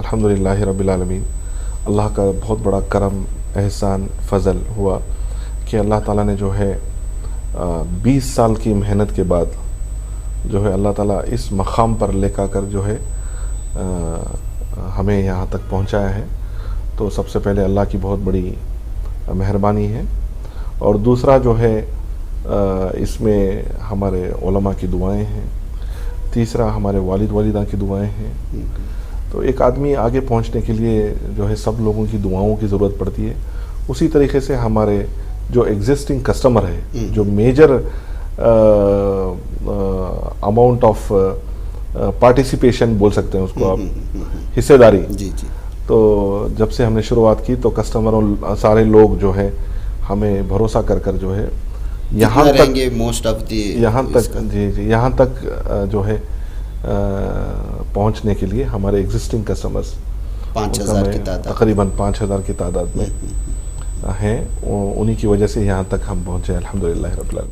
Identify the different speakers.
Speaker 1: अल्हम्दुलिल्लाहि रब्बिल आलमीन। अल्लाह का बहुत बड़ा करम, एहसान, फ़ज़ल हुआ कि अल्लाह ताला ने जो है 20 साल की मेहनत के बाद जो है अल्लाह ताला इस मक़ाम पर लेकर कर जो है हमें यहाँ तक पहुँचाया है। तो सबसे पहले अल्लाह की बहुत बड़ी मेहरबानी है, और दूसरा जो है इसमें हमारे उलमा की दुआएं हैं, तीसरा हमारे वालिद वालिदा की दुआएं हैं। तो एक आदमी आगे पहुंचने के लिए जो है सब लोगों की दुआओं की ज़रूरत पड़ती है। उसी तरीके से हमारे जो एग्जिस्टिंग कस्टमर है, जो मेजर अमाउंट ऑफ पार्टिसिपेशन बोल सकते हैं उसको आप, हिस्सेदारी
Speaker 2: जी जी।
Speaker 1: तो जब से हमने शुरुआत की तो कस्टमरों सारे लोग जो है हमें भरोसा कर कर जो है यहाँ तक
Speaker 2: मोस्ट ऑफ दी
Speaker 1: यहाँ तक जी यहाँ तक जो है पहुँचने के लिए हमारे एग्जिस्टिंग कस्टमर्स
Speaker 2: 5000 की तादाद,
Speaker 1: तकरीबन 5000 की तादाद में हैं। उन्हीं की वजह से यहाँ तक हम पहुँचे, अल्हम्दुलिल्लाह रब्बिल आलमीन।